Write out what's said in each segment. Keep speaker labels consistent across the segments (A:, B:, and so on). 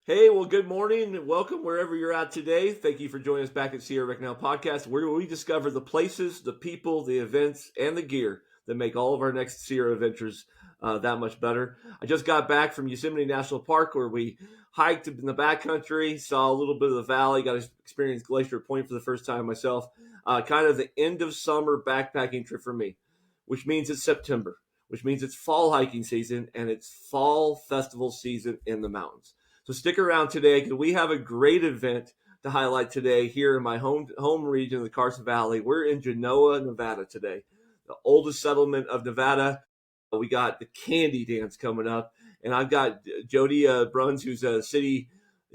A: Hey, well, good morning and welcome wherever you're at today. Thank you for joining us back at Sierra Rec Now Podcast, where we discover the places, the people, the events, and the gear that make all of our next Sierra adventures that much better. I just got back from Yosemite National Park, where we hiked in the backcountry, saw a little bit of the valley, got to experience Glacier Point for the first time myself. Kind of the end of summer backpacking trip for me, which means it's September, which means it's fall hiking season and it's fall festival season in the mountains. So stick around today because we have a great event to highlight today here in my home region of the Carson Valley. We're in Genoa, Nevada today, the oldest settlement of Nevada. We got the Candy Dance coming up, and I've got Jody Brunz, who's a city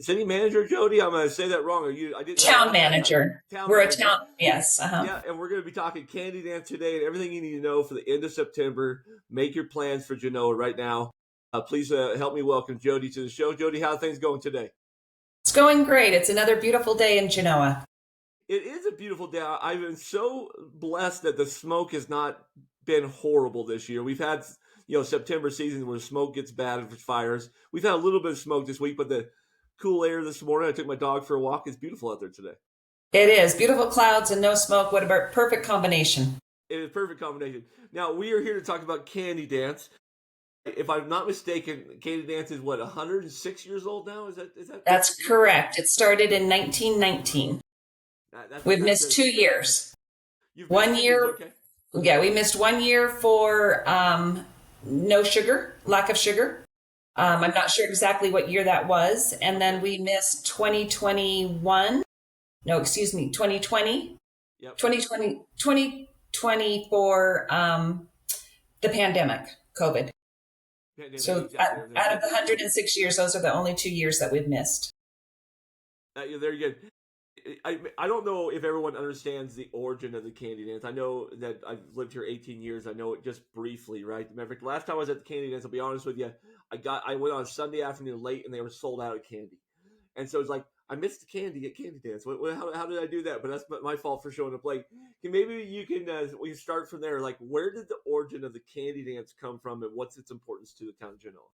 A: manager. Jody, I'm going to say that wrong. Are you? I didn't.
B: Town manager.
A: We're
B: a town. Yes.
A: Yeah, and we're going to be talking Candy Dance today and everything you need to know for the end of September. Make your plans for Genoa right now. Please help me welcome Jody to the show. Jody, how are things going today?
B: It's going great. It's another beautiful day in Genoa.
A: It is a beautiful day. I've been so blessed that the smoke has not been horrible this year. We've had, September season where smoke gets bad for fires. We've had a little bit of smoke this week, but the cool air this morning, I took my dog for a walk. It's beautiful out there today.
B: It is. Beautiful clouds and no smoke. What a perfect combination.
A: It is a perfect combination. Now, we are here to talk about Candy Dance. If I'm not mistaken, Candy Dance is 106 years old now? Is that?
B: That's correct. It started in 1919. We've missed 2 years. 1 year.
A: Okay.
B: Yeah, we missed 1 year for no sugar, lack of sugar. I'm not sure exactly what year that was. And then we missed 2021. No, excuse me, 2020.
A: Yep.
B: 2020 for the pandemic, COVID. So out of the 106 years, those are the only 2 years that we've missed.
A: There you go. I don't know if everyone understands the origin of the Candy Dance. I know that I've lived here 18 years. I know it just briefly, right? Maverick, last time I was at the Candy Dance, I'll be honest with you, I went on a Sunday afternoon late and they were sold out of candy. And so it's like, I missed the candy at Candy Dance. How did I do that? But that's my fault for showing up late. Maybe we can start from there. Like, where did the origin of the Candy Dance come from, and what's its importance to the town of Genoa?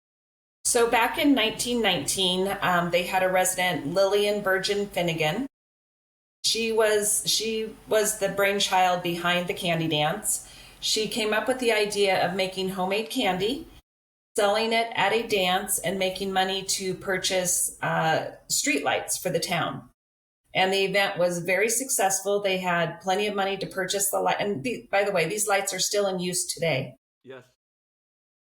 B: So back in 1919, they had a resident, Lillian Virgin Finnegan. She was the brainchild behind the Candy Dance. She came up with the idea of making homemade candy, selling it at a dance, and making money to purchase streetlights for the town. And the event was very successful. They had plenty of money to purchase the light. And by the way, these lights are still in use today.
A: Yes.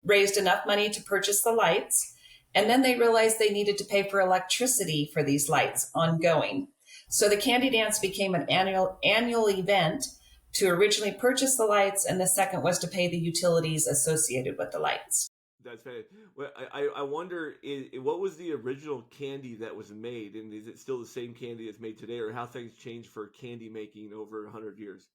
A: Raised
B: enough money to purchase the lights. And then they realized they needed to pay for electricity for these lights ongoing. So the Candy Dance became an annual event to originally purchase the lights. And the second was to pay the utilities associated with the lights.
A: That's right. Well, I wonder, what was the original candy that was made, and is it still the same candy that's made today, or how things changed for candy making over 100 years?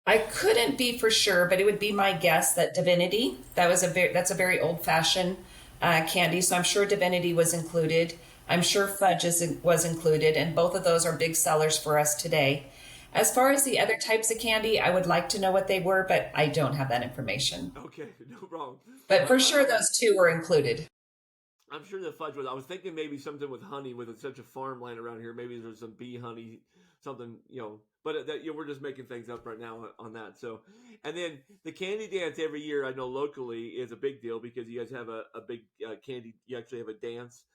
B: I couldn't be for sure, but it would be my guess that Divinity, that's a very old-fashioned candy, so I'm sure Divinity was included. I'm sure Fudge was included, and both of those are big sellers for us today. As far as the other types of candy, I would like to know what they were, but I don't have that information.
A: Okay, no problem.
B: But for sure, those two were included.
A: I'm sure the Fudge was. I was thinking maybe something with honey, with such a farmland around here. Maybe there's some bee honey, something, But we're just making things up right now on that. So, and then the Candy Dance every year, I know locally, is a big deal because you guys have a big candy. You actually have a dance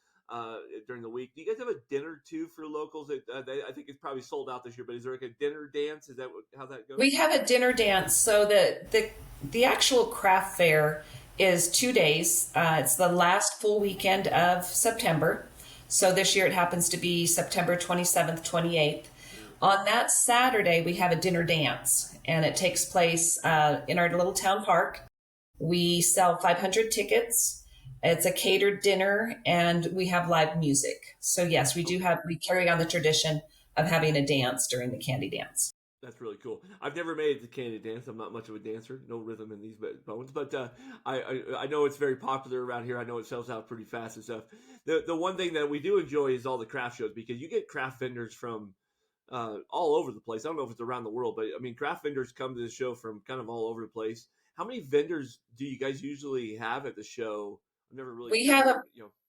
A: during the week. Do you guys have a dinner too for locals? I think it's probably sold out this year, but is there like a dinner dance? Is that how that goes?
B: We have a dinner dance. So the actual craft fair is 2 days. It's the last full weekend of September. So this year it happens to be September 27th, 28th. On that Saturday, we have a dinner dance, and it takes place in our little town park. We sell 500 tickets. It's a catered dinner, and we have live music. So yes, we carry on the tradition of having a dance during the Candy Dance.
A: That's really cool. I've never made it to Candy Dance. I'm not much of a dancer. No rhythm in these bones. But I know it's very popular around here. I know it sells out pretty fast and stuff. The one thing that we do enjoy is all the craft shows, because you get craft vendors from all over the place. I don't know if it's around the world, but I mean, craft vendors come to the show from kind of all over the place. How many vendors do you guys usually have at the show? I've never really.
B: We have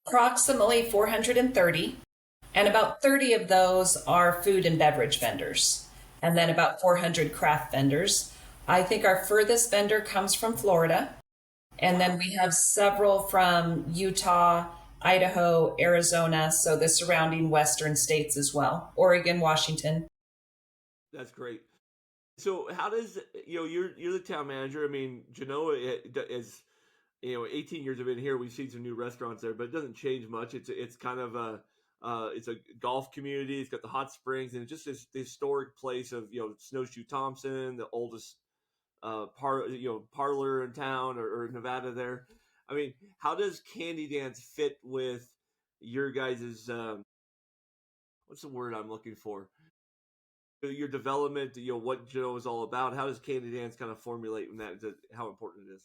B: approximately 430, and about 30 of those are food and beverage vendors, and then about 400 craft vendors. I think our furthest vendor comes from Florida, and then we have several from Utah, Idaho, Arizona, so the surrounding western states as well, Oregon, Washington.
A: That's great. So how does, you're the town manager. I mean, Genoa is, 18 years I've been here. We've seen some new restaurants there, but it doesn't change much. It's kind of it's a golf community. It's got the hot springs, and it's just this historic place of Snowshoe Thompson, the oldest parlor in town or Nevada there. I mean, how does Candy Dance fit with your guys's what's the word I'm looking for? Your development, what Joe is all about. How does Candy Dance kind of formulate in that? How important it is?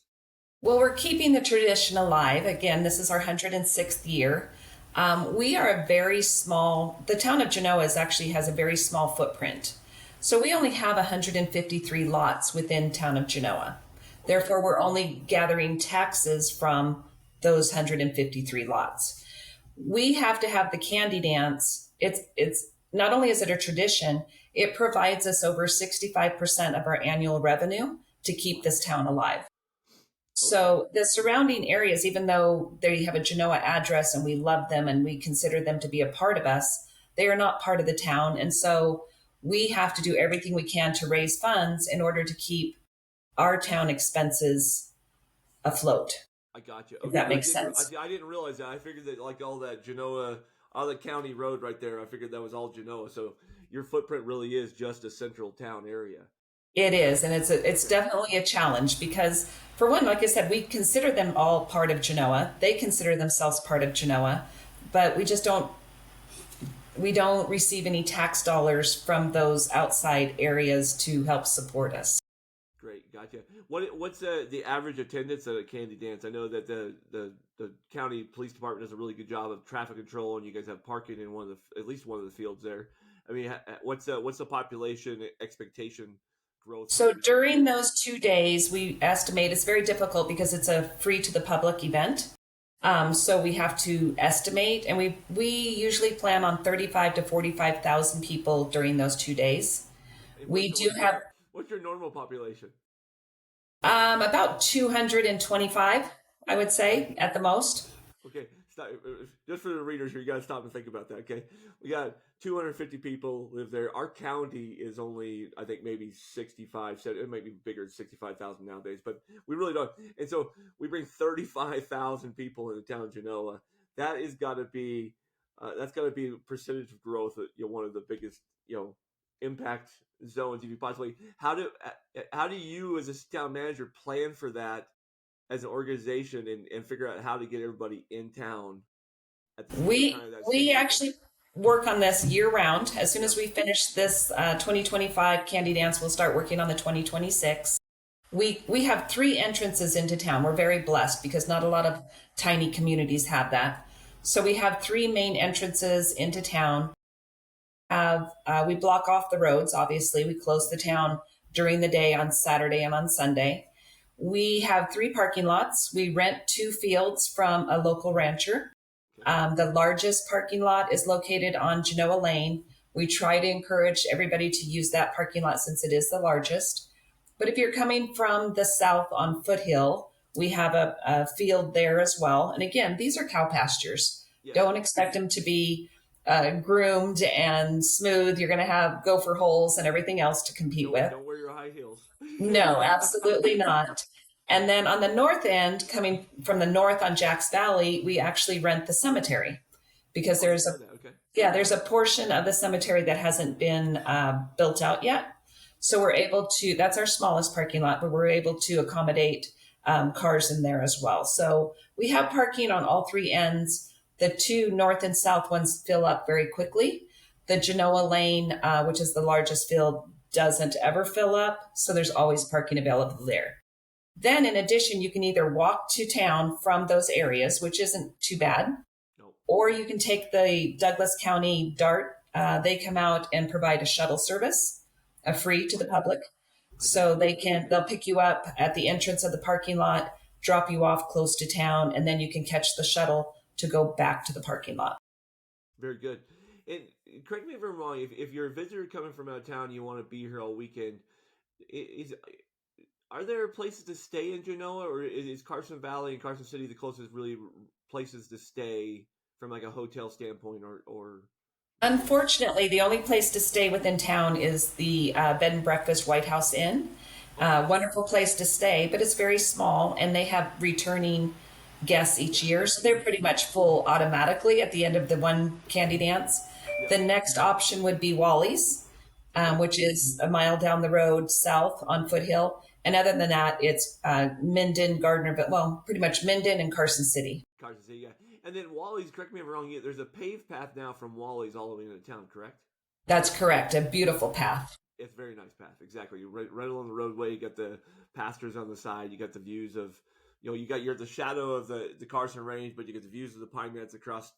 B: Well, we're keeping the tradition alive. Again, this is our 106th year. We are a very small, the town of Genoa actually has a very small footprint. So we only have 153 lots within town of Genoa. Therefore, we're only gathering taxes from those 153 lots. We have to have the Candy Dance. It's not only is it a tradition, it provides us over 65% of our annual revenue to keep this town alive. So the surrounding areas, even though they have a Genoa address and we love them and we consider them to be a part of us, they are not part of the town. And so we have to do everything we can to raise funds in order to keep our town expenses afloat.
A: I got you.
B: If that makes sense.
A: I didn't realize that. I figured that like all that Genoa, all the county road right there, I figured that was all Genoa. So your footprint really is just a central town area.
B: It is, and it's definitely a challenge because, for one, like I said, we consider them all part of Genoa. They consider themselves part of Genoa, but we don't receive any tax dollars from those outside areas to help support us.
A: Great, gotcha. What's the average attendance at a Candy Dance? I know that the county police department does a really good job of traffic control, and you guys have parking in at least one of the fields there. I mean, what's the population expectation? Growth.
B: So during those 2 days, we estimate it's very difficult because it's a free to the public event. So we have to estimate, and we usually plan on 35 to 45,000 people during those 2 days. What's
A: your normal population?
B: About 225, I would say, at the most.
A: Okay, stop. Just for the readers here, you got to stop and think about that. Okay, we got 250 people live there. Our county is only, I think, maybe 65. So it might be bigger than 65,000 nowadays, but we really don't. And so we bring 35,000 people in the town of Genoa. That is got to be, that's got to be a percentage of growth. One of the biggest, impact zones you could possibly. How do you, as a town manager, plan for that as an organization and figure out how to get everybody in town?
B: We actually work on this year round. As soon as we finish this 2025 Candy Dance, we'll start working on the 2026. We have 3 entrances into town. We're very blessed because not a lot of tiny communities have that. So we have 3 main entrances into town. We block off the roads, obviously. We close the town during the day on Saturday and on Sunday. We have 3 parking lots. We rent 2 fields from a local rancher. The largest parking lot is located on Genoa Lane. We try to encourage everybody to use that parking lot since it is the largest. But if you're coming from the south on Foothill, we have a field there as well. And again, these are cow pastures. Yeah. Don't expect them to be groomed and smooth. You're going to have gopher holes and everything else to compete with.
A: Don't wear your high heels.
B: No, absolutely not. And then on the north end, coming from the north on Jack's Valley, we actually rent the cemetery because there's a portion of the cemetery that hasn't been built out yet. So we're able to, that's our smallest parking lot, but we're able to accommodate cars in there as well. So we have parking on all 3 ends. The 2 north and south ones fill up very quickly. The Genoa Lane, which is the largest field, doesn't ever fill up. So there's always parking available there. Then in addition, you can either walk to town from those areas, which isn't too bad, or you can take the Douglas County DART. They come out and provide a shuttle service, free to the public. So they'll pick you up at the entrance of the parking lot, drop you off close to town, and then you can catch the shuttle to go back to the parking lot.
A: Very good. And correct me if I'm wrong, if you're a visitor coming from out of town, you want to be here all weekend, are there places to stay in Genoa, or is Carson Valley and Carson City the closest really places to stay from like a hotel standpoint or?
B: Unfortunately, the only place to stay within town is the bed and breakfast White House Inn. Wonderful place to stay, but it's very small, and they have returning guests each year, so they're pretty much full automatically at the end of the one candy dance. The next option would be Wally's, which is a mile down the road south on Foothill. And other than that, it's Minden, Gardnerville, well, pretty much Minden and Carson City.
A: Carson City, yeah. And then Wally's, correct me if I'm wrong, there's a paved path now from Wally's all the way into town, correct?
B: That's correct. A beautiful path.
A: It's a very nice path, exactly. You're right along the roadway. You got the pastures on the side. You got the views of, you're at the shadow of the Carson Range, but you get the views of the pine nets across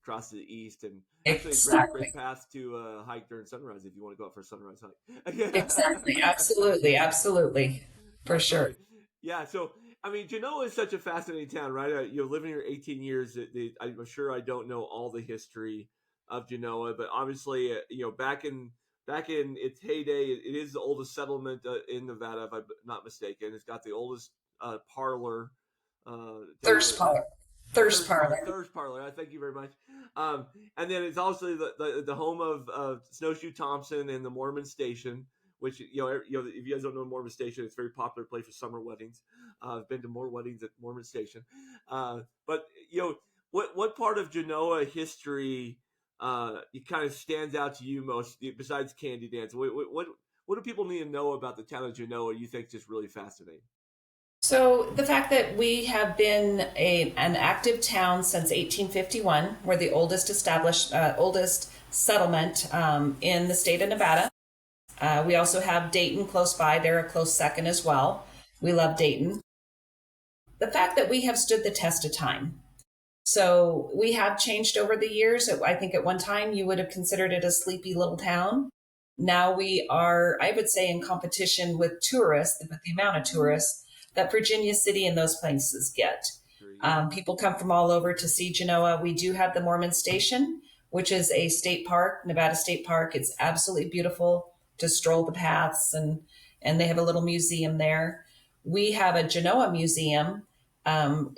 A: to the east. And actually,
B: Exactly.
A: great path to hike during sunrise if you want to go out for a sunrise hike.
B: Exactly. Absolutely. Absolutely. For sure.
A: Yeah. So, I mean, Genoa is such a fascinating town, right? Living here 18 years, I'm sure I don't know all the history of Genoa, but obviously, back in its heyday, it is the oldest settlement in Nevada, if I'm not mistaken. It's got the oldest parlor.
B: Thirst parlor. Thirst
A: parlor. Thank you very much. And then it's also the home of Snowshoe Thompson and the Mormon Station, which if you guys don't know Mormon Station, it's a very popular place for summer weddings. I've been to more weddings at Mormon Station. But what part of Genoa history it kind of stands out to you most besides Candy Dance? What do people need to know about the town of Genoa you think is just really fascinating?
B: So the fact that we have been an active town since 1851, we're the oldest settlement in the state of Nevada. We also have Dayton close by. They're a close second as well. We love Dayton. The fact that we have stood the test of time. So we have changed over the years. I think at one time you would have considered it a sleepy little town. Now we are, I would say, in competition with tourists, with the amount of tourists that Virginia City and those places get. People come from all over to see Genoa. We do have the Mormon Station, which is a state park, Nevada State Park. It's absolutely beautiful to stroll the paths, and they have a little museum there. We have a Genoa museum,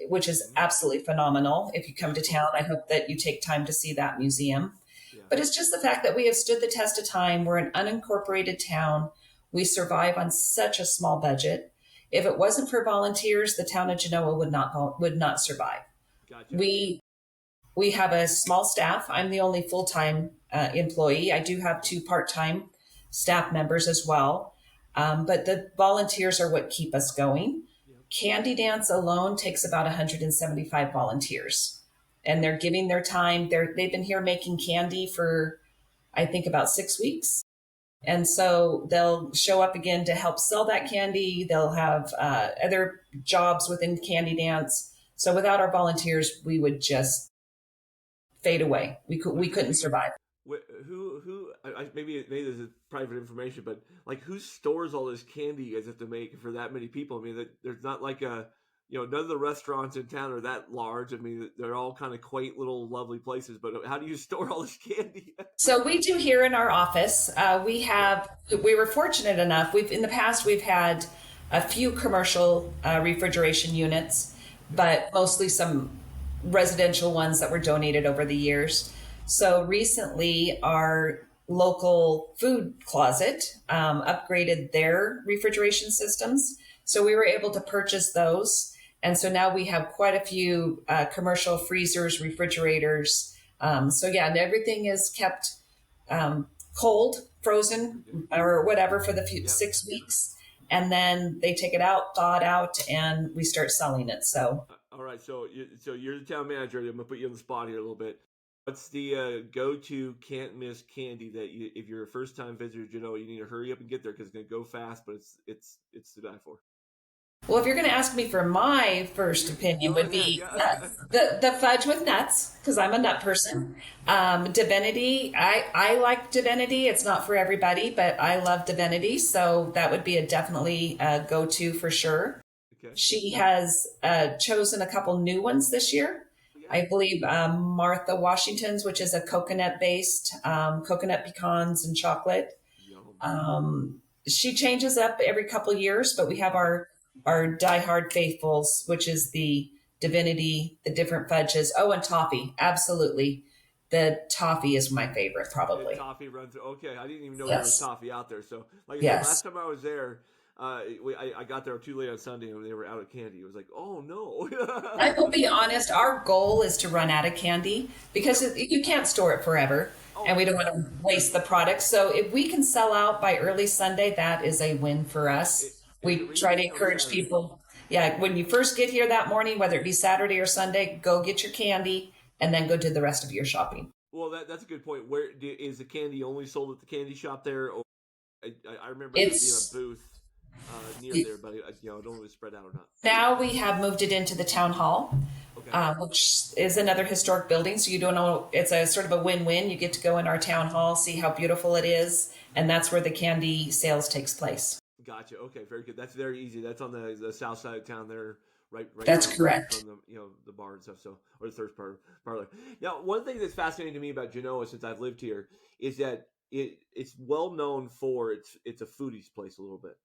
B: which is absolutely phenomenal. If you come to town, I hope that you take time to see that museum. Yeah. But it's just the fact that we have stood the test of time. We're an unincorporated town. We survive on such a small budget. If it wasn't for volunteers, the town of Genoa would not survive. Gotcha. We have a small staff. I'm the only full-time employee. I do have 2 part-time staff members as well. But the volunteers are what keep us going. Yep. Candy Dance alone takes about 175 volunteers. And they're giving their time. They've been here making candy for, I think, about 6 weeks. And so they'll show up again to help sell that candy. They'll have other jobs within Candy Dance. So without our volunteers, we would just fade away. We couldn't survive.
A: Who? Maybe this is private information, but like, who stores all this candy you guys have to make for that many people? I mean, there's not like none of the restaurants in town are that large. I mean, they're all kind of quaint little lovely places, but how do you store all this candy?
B: So we do here in our office. We were fortunate enough. In the past, we've had a few commercial refrigeration units, but mostly some residential ones that were donated over the years. So recently, our local food closet upgraded their refrigeration systems. So we were able to purchase those. And so now we have quite a few commercial freezers, refrigerators. So yeah, and everything is kept cold, frozen, or whatever for the 6 weeks. And then they take it out, thaw it out, and we start selling it. So.
A: All right. So you're the town manager. I'm going to put you on the spot here a little bit. What's the go-to can't miss candy that if you're a first-time visitor, you need to hurry up and get there because it's going to go fast, but it's to die for?
B: Well, if you're going to ask me for my first opinion, would be the fudge with nuts, because I'm a nut person. Divinity, I like Divinity. It's not for everybody, but I love Divinity, so that would be definitely a go-to for sure. Okay. She has chosen a couple new ones this year. I believe Martha Washington's, which is a coconut based, coconut pecans and chocolate.
A: Yum.
B: She changes up every couple of years, but we have our diehard faithfuls, which is the Divinity, the different fudges. Oh, and Toffee, absolutely. The Toffee is my favorite, probably.
A: Toffee runs through. Okay, I didn't even know there was
B: Yes,
A: Toffee out there. So, like I said, last
B: yes.
A: time I was there, I got there too late on Sunday and they were out of candy. It was like, oh no.
B: I will be honest. Our goal is to run out of candy because you can't store it forever,
A: Oh,
B: and we don't want to waste the product. So if we can sell out by early Sunday, that is a win for us.
A: is it
B: We try to
A: Reese or
B: encourage
A: Saturday?
B: people. Yeah, when you first get here that morning, whether it be Saturday or Sunday, go get your candy and then go do the rest of your shopping.
A: Well, that's a good point. Is the candy only sold at the candy shop there, or I remember there being
B: It's
A: a booth near there, but I don't know if it's spread out or not.
B: now we have moved it into the town hall,
A: Okay,
B: which is another historic building. So you don't know, it's a sort of a win-win. You get to go in our town hall, see how beautiful it is, and that's where the candy sales takes place.
A: gotcha. Okay, very good. That's very easy. That's on the south side of town there, right
B: That's
A: down
B: correct.
A: from the bar and stuff. So, or the third parlor. Now, one thing that's fascinating to me about Genoa since I've lived here is that it's well known for it's a foodie's place a little bit.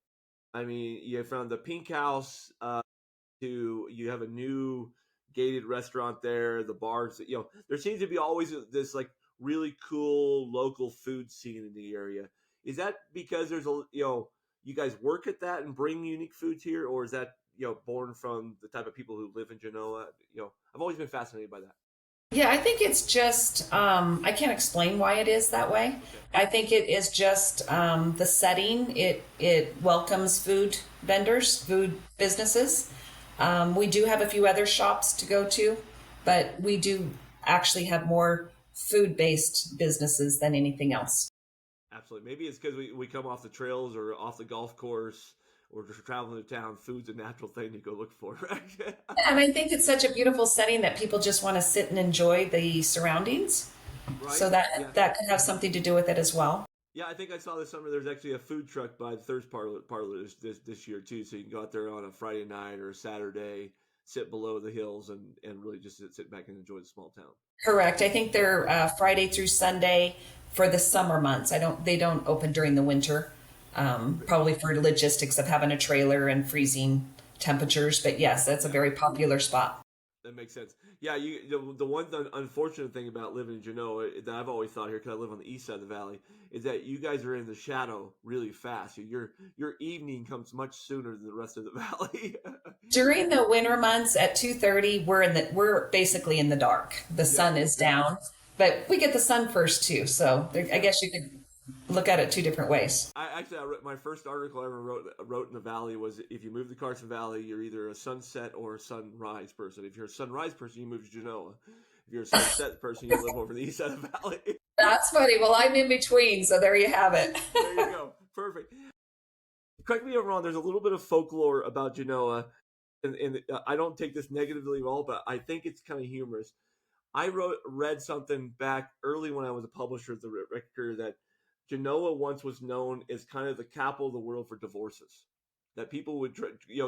A: I mean, you from the Pink House to you have a new gated restaurant there. The bars, there seems to be always this like really cool local food scene in the area. Is that because there's you guys work at that and bring unique foods here, or is that born from the type of people who live in Genoa? I've always been fascinated by that.
B: Yeah, I think it's just, I can't explain why it is that way.
A: Okay.
B: I think it is just the setting. It welcomes food vendors, food businesses. We do have a few other shops to go to, but we do actually have more food based businesses than anything else.
A: Absolutely. Maybe it's because we come off the trails or off the golf course or just traveling to town. Food's a natural thing to go look for, right?
B: And I think it's such a beautiful setting that people just want to sit and enjoy the surroundings.
A: Right?
B: So
A: Yeah.
B: that could have something to do with it as well.
A: Yeah, I think I saw this summer. There's actually a food truck by the Thirst Parlor this year too. So you can go out there on a Friday night or a Saturday, sit below the hills, and really just sit back and enjoy the small town.
B: Correct. I think they're Friday through Sunday for the summer months. They don't open during the winter, probably for logistics of having a trailer and freezing temperatures. But yes, that's a very popular spot.
A: That makes sense. Yeah, the one unfortunate thing about living in Genoa that I've always thought here, because I live on the east side of the valley, is that you guys are in the shadow really fast. Your evening comes much sooner than the rest of the valley.
B: During the winter months at 2:30, we're basically in the dark. The
A: Yeah.
B: sun is down, but we get the sun first too. So I guess you could look at it two different ways.
A: I wrote, my first article I ever wrote in the valley was if you move to Carson Valley, you're either a sunset or a sunrise person. If you're a sunrise person, you move to Genoa. If you're a sunset person, you live over the east side of the valley.
B: That's funny. Well, I'm in between, so there you have it.
A: There you go. Perfect. Correct me if I'm wrong. There's a little bit of folklore about Genoa, and I don't take this negatively at all, but I think it's kind of humorous. I read something back early when I was a publisher at the Record that Genoa once was known as kind of the capital of the world for divorces. That people would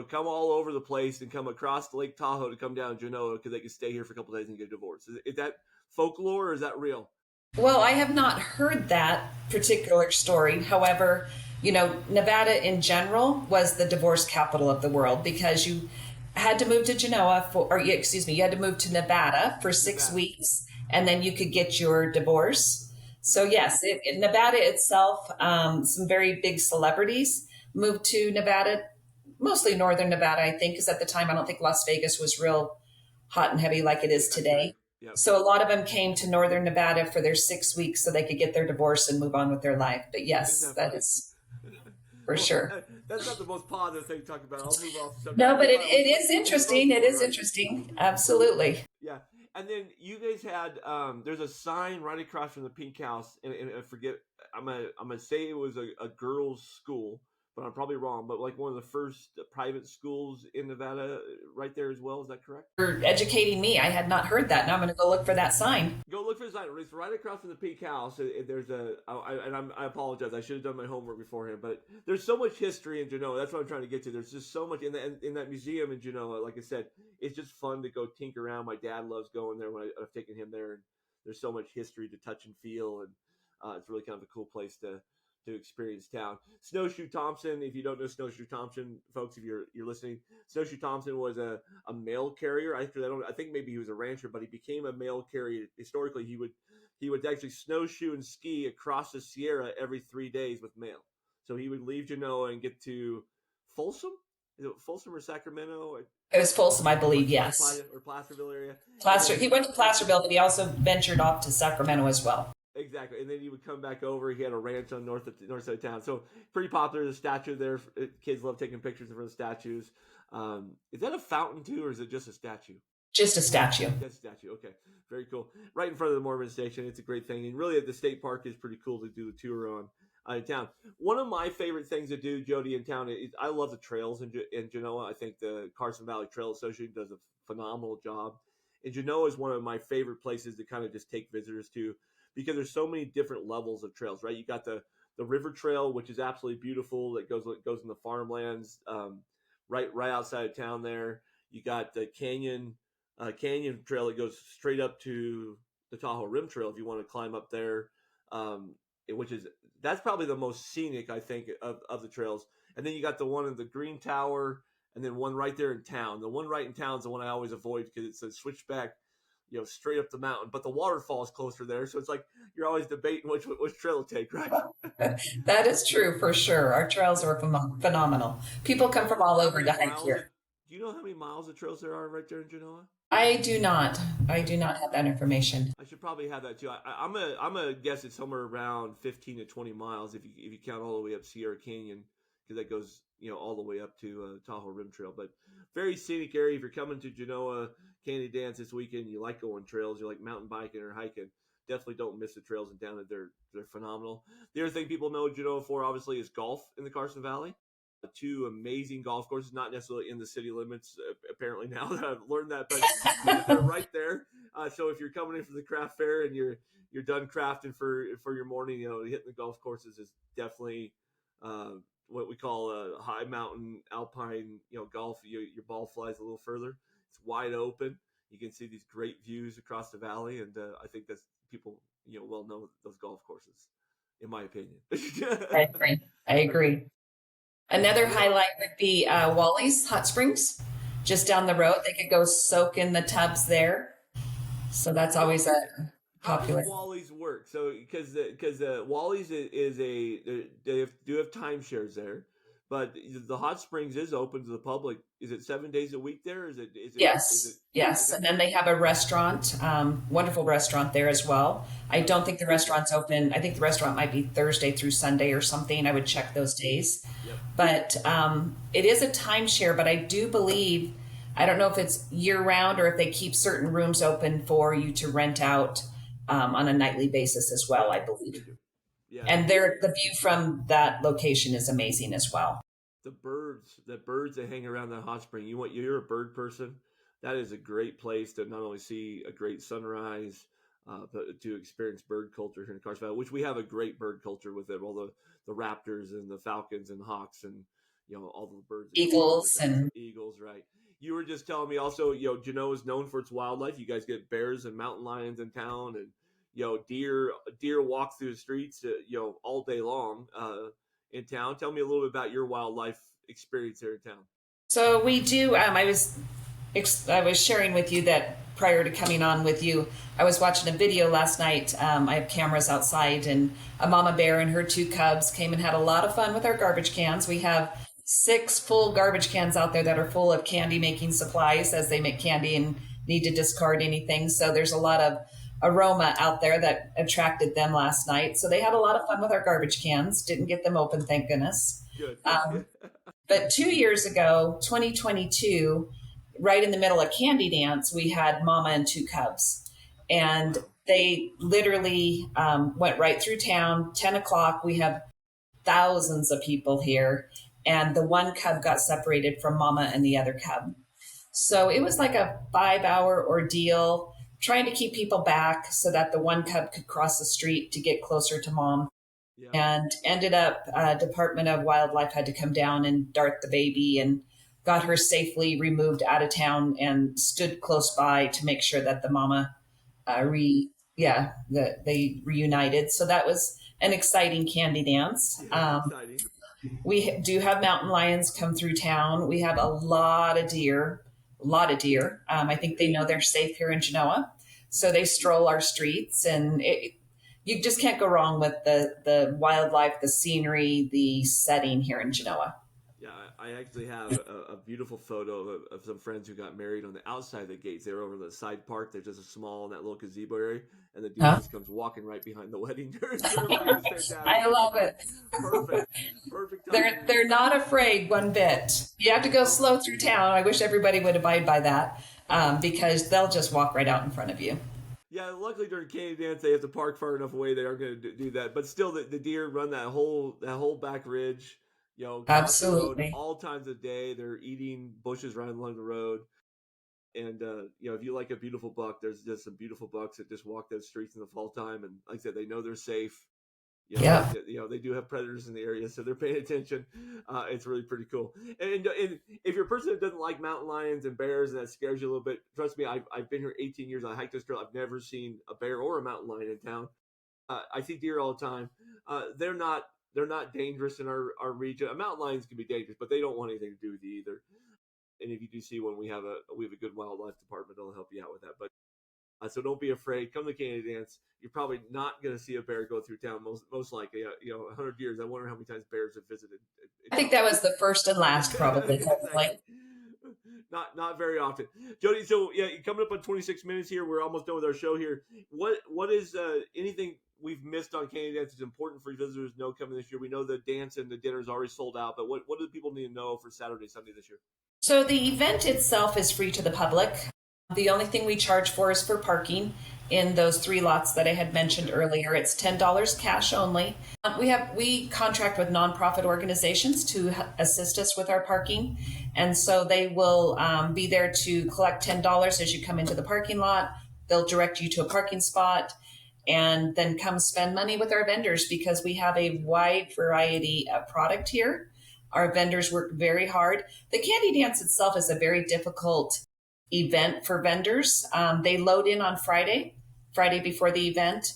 A: come all over the place and come across Lake Tahoe to come down to Genoa because they could stay here for a couple of days and get divorced. Is that folklore or is that real?
B: Well, I have not heard that particular story. However, Nevada in general was the divorce capital of the world because you had to move to you had to move to Nevada for 6
A: Nevada.
B: weeks and then you could get your divorce. So yes, in Nevada itself, some very big celebrities moved to Nevada, mostly northern Nevada, I think, because at the time I don't think Las Vegas was real hot and heavy like it is today.
A: Yeah.
B: So a lot of them came to northern Nevada for their 6 weeks so they could get their divorce and move on with their life. But yes,
A: Isn't that
B: that
A: funny?
B: is for sure.
A: That's not the most positive thing to talk about. I'll move off the subject.
B: No, but it is interesting. It is interesting. Absolutely.
A: Yeah. And then you guys had there's a sign right across from the Pink House, and I forget. I'm gonna say it was a girls' school, but I'm probably wrong. But like one of the first private schools in Nevada, right there as well. Is that correct?
B: For educating me, I had not heard that. Now I'm going to go look for that sign.
A: Go look for the sign. It's right across from the Peak House. There's I apologize. I should have done my homework beforehand. But there's so much history in Genoa. That's what I'm trying to get to. There's just so much in that museum in Genoa. Like I said, it's just fun to go tinker around. My dad loves going there when I've taken him there. And there's so much history to touch and feel. And it's really kind of a cool place to experience town. Snowshoe Thompson, if you don't know Snowshoe Thompson, folks, if you're listening, Snowshoe Thompson was a mail carrier. I think maybe he was a rancher, but he became a mail carrier. Historically, he would actually snowshoe and ski across the Sierra every 3 days with mail. So he would leave Genoa and get to Folsom. Is it Folsom or Sacramento?
B: It was Folsom, I believe, yes.
A: Or Placerville area.
B: He went to Placerville, but he also ventured off to Sacramento as well.
A: Exactly, and then he would come back over. He had a ranch on north side of town, so pretty popular. The statue there, kids love taking pictures of the statues. Is that a fountain too, or is it just a statue?
B: Just a statue.
A: Just a statue. Okay, very cool. Right in front of the Mormon station. It's a great thing, and really, the state park is pretty cool to do the tour on in town. One of my favorite things to do, Jody, in town is I love the trails in Genoa. I think the Carson Valley Trail Association does a phenomenal job. And Genoa is one of my favorite places to kind of just take visitors to, because there's so many different levels of trails, right? You got the river trail, which is absolutely beautiful. That goes in the farmlands, right outside of town there. You got the canyon trail that goes straight up to the Tahoe Rim Trail if you want to climb up there, that's probably the most scenic, I think, of the trails. And then you got the one in the Green Tower, and then one right there in town. The one right in town is the one I always avoid because it's a switchback, straight up the mountain, but the waterfall is closer there. So it's like you're always debating which trail to take, right?
B: That is true for sure. Our trails are phenomenal. People come from all over to hike here.
A: Do you know how many miles of trails there are right there in Genoa?
B: I do not. I do not have that information.
A: I should probably have that too. I'm a guess it's somewhere around 15 to 20 miles if you count all the way up Sierra Canyon, because that goes all the way up to Tahoe Rim Trail. But very scenic area. If you're coming to Genoa Candy Dance this weekend, you like going trails, you like mountain biking or hiking, definitely don't miss the trails in town. They're phenomenal. The other thing people know Genoa for, obviously, is golf in the Carson Valley. Two amazing golf courses, not necessarily in the city limits, apparently, now that I've learned that, but they're right there. So if you're coming in for the craft fair and you're done crafting for your morning, hitting the golf courses is definitely what we call a high mountain alpine, golf. Your ball flies a little further. It's wide open. You can see these great views across the valley, and I think that's people well know those golf courses, in my opinion.
B: I agree. Another highlight would be Wally's Hot Springs, just down the road. They could go soak in the tubs there. So that's always a popular.
A: How does Wally's work? So because Wally's do have timeshares there, but the hot springs is open to the public. Is it 7 days a week there?
B: Yes. And then they have a restaurant, wonderful restaurant there as well. I don't think the restaurant's open. I think the restaurant might be Thursday through Sunday or something. I would check those days. Yep. But it is a timeshare, but I do believe, I don't know if it's year round or if they keep certain rooms open for you to rent out on a nightly basis as well, I believe. Yeah. And the view from that location is amazing as well.
A: The birds that hang around that hot spring. You're a bird person. That is a great place to not only see a great sunrise, but to experience bird culture here in Carson Valley, which we have a great bird culture with it. All the raptors and the falcons and hawks and all the birds.
B: Eagles,
A: right. You were just telling me also, Genoa is known for its wildlife. You guys get bears and mountain lions in town, and deer walk through the streets, all day long in town. Tell me a little bit about your wildlife experience here in town.
B: So we do. I was sharing with you that prior to coming on with you, I was watching a video last night. I have cameras outside, and a mama bear and her two cubs came and had a lot of fun with our garbage cans. We have 6 full garbage cans out there that are full of candy making supplies as they make candy and need to discard anything. So there's a lot of aroma out there that attracted them last night. So they had a lot of fun with our garbage cans. Didn't get them open, thank goodness.
A: Good.
B: But 2 years ago, 2022, right in the middle of Candy Dance, we had Mama and 2 cubs. And they literally went right through town. 10 o'clock, we have thousands of people here, and the one cub got separated from mama and the other cub. So it was like a 5 hour ordeal trying to keep people back so that the one cub could cross the street to get closer to mom.
A: Yeah.
B: And ended up, Department of Wildlife had to come down and dart the baby and got her safely removed out of town and stood close by to make sure that the mama they reunited. So that was an exciting candy dance.
A: Exciting.
B: We do have mountain lions come through town. We have a lot of deer. I think they know they're safe here in Genoa, so they stroll our streets, and you just can't go wrong with the wildlife, the scenery, the setting here in Genoa.
A: Yeah, I actually have a beautiful photo of some friends who got married on the outside of the gates. They were over in the side park. There's just a small, that little gazebo area, and the dude just comes walking right behind the wedding ceremony.
B: I love it.
A: Perfect.
B: They're not afraid one bit. You have to go slow through town. I wish everybody would abide by that, because they'll just walk right out in front of you.
A: Yeah, luckily during candy dance they have to park far enough away. They aren't going to do that, but still, the deer run that whole back ridge.
B: Absolutely.
A: Road, all times of day. They're eating bushes right along the road. And if you like a beautiful buck, there's just some beautiful bucks that just walk those streets in the fall time. And like I said, they know they're safe. They do have predators in the area, so they're paying attention. It's really pretty cool. And if you're a person that doesn't like mountain lions and bears and that scares you a little bit, trust me, I've been here 18 years. I hiked this trail. I've never seen a bear or a mountain lion in town. I see deer all the time. They're not dangerous in our region. Mountain lions can be dangerous, but they don't want anything to do with you either. And if you do see one, we have a good wildlife department that'll help you out with that. But so don't be afraid. Come to candy dance. You're probably not going to see a bear go through town. Most likely, 100 years. I wonder how many times bears have visited.
B: I think that was the first and last, probably.
A: Exactly. Not very often, Jody. So yeah, coming up on 26 minutes here. We're almost done with our show here. What is anything we've missed on candy dance is important for visitors to know coming this year? We know the dance and the dinner is already sold out, but what do people need to know for Saturday, Sunday this year?
B: So the event itself is free to the public. The only thing we charge for is for parking in those 3 lots that I had mentioned earlier. It's $10 cash only. We contract with nonprofit organizations to assist us with our parking, and so they will be there to collect $10 as you come into the parking lot. They'll direct you to a parking spot, and then come spend money with our vendors, because we have a wide variety of product here. Our vendors work very hard. The candy dance itself is a very difficult event for vendors. They load in on Friday before the event.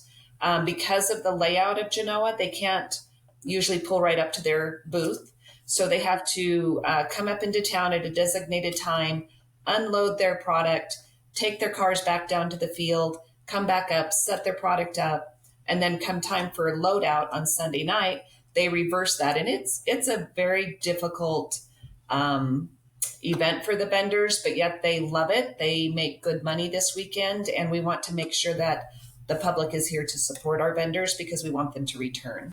B: Because of the layout of Genoa, they can't usually pull right up to their booth. So they have to come up into town at a designated time, unload their product, take their cars back down to the field, come back up, set their product up, and then come time for a loadout on Sunday night, they reverse that. And it's a very difficult event for the vendors, but yet they love it. They make good money this weekend, and we want to make sure that the public is here to support our vendors because we want them to return.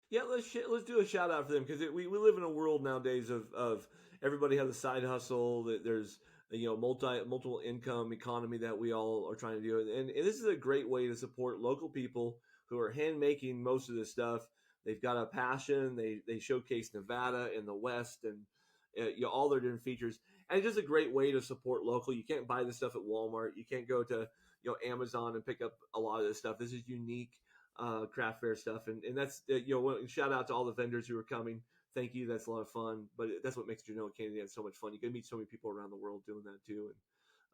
A: Yeah, let's do a shout out for them, because we live in a world nowadays of everybody has a side hustle. That there's multiple income economy that we all are trying to do, and this is a great way to support local people who are hand making most of this stuff. They've got a passion. They showcase Nevada in the West and all their different features, and it's just a great way to support local. You can't buy this stuff at Walmart. You can't go to Amazon and pick up a lot of this stuff. This is unique craft fair stuff, and that's shout out to all the vendors who are coming. Thank you. That's a lot of fun, but that's what makes Genoa Candy Dance so much fun. You can meet so many people around the world doing that too.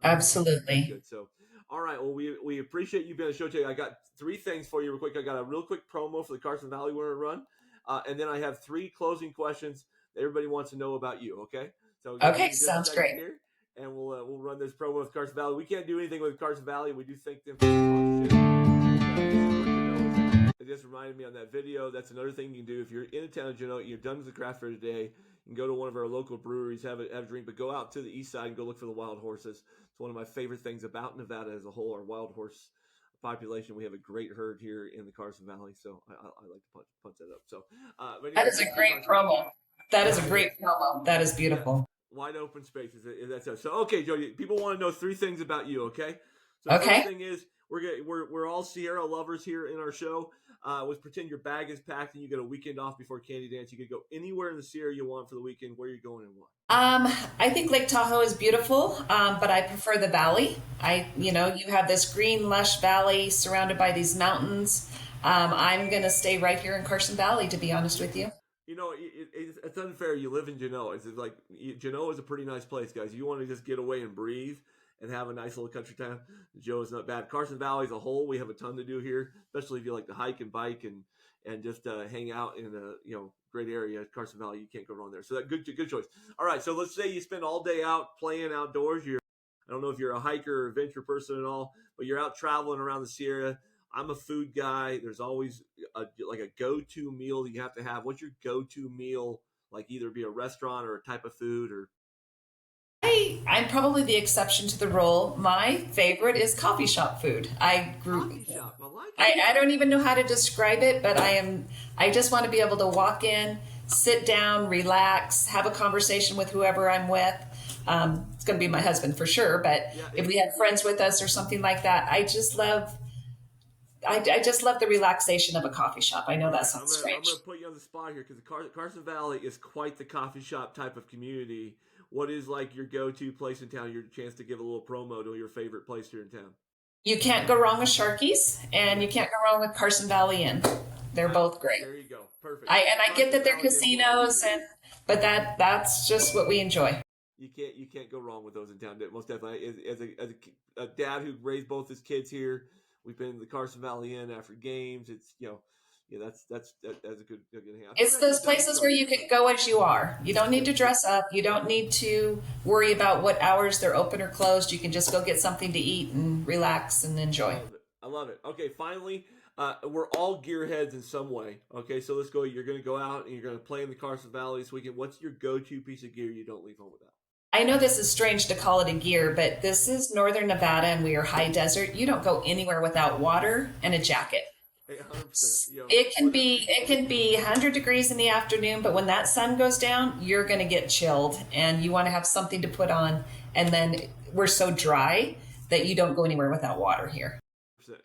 A: And
B: absolutely
A: good. So, all right. Well, we appreciate you being on the show today. I got 3 things for you real quick. I got a real quick promo for the Carson Valley we're going to run, and then I have 3 closing questions that everybody wants to know about you. Okay. So
B: okay, sounds great.
A: Here, and we'll run this promo with Carson Valley. We can't do anything with Carson Valley. We do thank them for the sponsorship. It just reminded me on that video. That's another thing you can do if you're in the town of Genoa. You're done with the craft fair today. You can go to one of our local breweries, have a drink, but go out to the east side and go look for the wild horses. It's one of my favorite things about Nevada as a whole. Our wild horse population. We have a great herd here in the Carson Valley, so I like to punch that up. So
B: that is a great promo. That is a great promo. That is beautiful.
A: Wide open spaces. That's so okay, Jody. People want to know 3 things about you. Okay, So the first
B: Okay.
A: thing is we're all Sierra lovers here in our show. Let's pretend your bag is packed and you get a weekend off before Candy Dance. You could go anywhere in the Sierra you want for the weekend. Where are you going and why?
B: I think Lake Tahoe is beautiful, but I prefer the valley. You have this green, lush valley surrounded by these mountains. I'm going to stay right here in Carson Valley, to be honest with you.
A: It's unfair. You live in Genoa. It's like Genoa is a pretty nice place, guys. You want to just get away and breathe and have a nice little country town. Joe is not bad. Carson Valley as a whole, we have a ton to do here, especially if you like to hike and bike and just hang out in a great area. Carson Valley, you can't go wrong there. So that good choice. All right, so let's say you spend all day out playing outdoors. I don't know if you're a hiker or adventure person at all, but you're out traveling around the Sierra. I'm a food guy. There's always a go-to meal that you have to have. What's your go-to meal? Like either be a restaurant or a type of food or
B: I'm probably the exception to the rule. My favorite is coffee shop food.
A: coffee shop. I like
B: I
A: it.
B: don't even know how to describe it, but I just want to be able to walk in, sit down, relax, have a conversation with whoever I'm with. It's going to be my husband for sure, but if we had friends with us or something like that, I just love the relaxation of a coffee shop. I know that sounds
A: I'm
B: strange.
A: gonna put you on the spot here because the Carson Valley is quite the coffee shop type of community. What is like your go-to place in town? Your chance to give a little promo to your favorite place here in town.
B: You can't go wrong with Sharky's, and you can't go wrong with Carson Valley Inn. They're both great.
A: There you go. Perfect.
B: I get that they're
A: Carson Valley
B: casinos, but that's just what we enjoy.
A: you can't go wrong with those in town. Most definitely. As a dad who raised both his kids here, we've been in the Carson Valley Inn after games. It's that's a good hang.
B: It's those places where you can go as you are. You don't need to dress up. You don't need to worry about what hours they're open or closed. You can just go get something to eat and relax and enjoy.
A: I love it. Okay, finally, we're all gearheads in some way. Okay, so let's go. You're going to go out and you're going to play in the Carson Valley this weekend. What's your go-to piece of gear you don't leave home without?
B: I know this is strange to call it a gear, but this is northern Nevada and we are high desert. You don't go anywhere without water and a jacket.
A: 100%.
B: It can be 100 degrees in the afternoon, but when that sun goes down, you're going to get chilled and you want to have something to put on. And then we're so dry that you don't go anywhere without water here.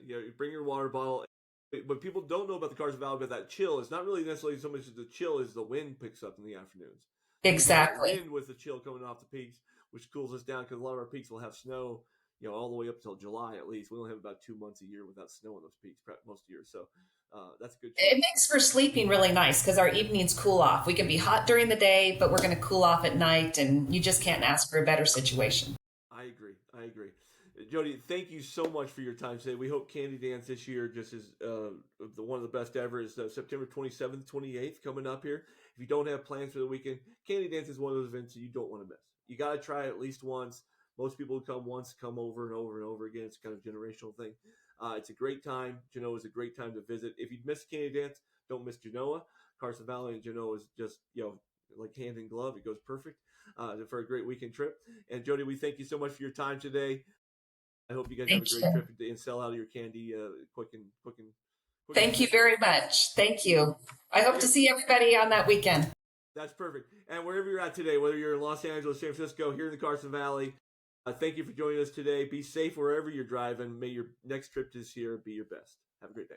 A: You bring your water bottle. But people don't know about the Carson Valley, but that chill is not really necessarily so much as the chill as the wind picks up in the afternoons.
B: Exactly.
A: Wind with the chill coming off the peaks, which cools us down because a lot of our peaks will have snow, all the way up until July at least. We only have about 2 months a year without snow on those peaks most years. So that's a good choice.
B: It makes for sleeping really nice because our evenings cool off. We can be hot during the day, but we're going to cool off at night, and you just can't ask for a better situation.
A: I agree. Jody, thank you so much for your time today. We hope Candy Dance this year just is one of the best ever. Is September 27th, 28th coming up here. If you don't have plans for the weekend, Candy Dance is one of those events that you don't want to miss. You got to try it at least once. Most people who come once come over and over and over again. It's kind of a generational thing. It's a great time. Genoa is a great time to visit. If you miss Candy Dance, don't miss Genoa. Carson Valley and Genoa is just, like hand in glove. It goes perfect for a great weekend trip. And Jody, we thank you so much for your time today. I hope you guys have a great trip and sell out of your candy quick.
B: Thank you very much. Thank you. I hope to see everybody on that weekend.
A: That's perfect. And wherever you're at today, whether you're in Los Angeles, San Francisco, here in the Carson Valley, thank you for joining us today. Be safe wherever you're driving. May your next trip this year be your best. Have a great day.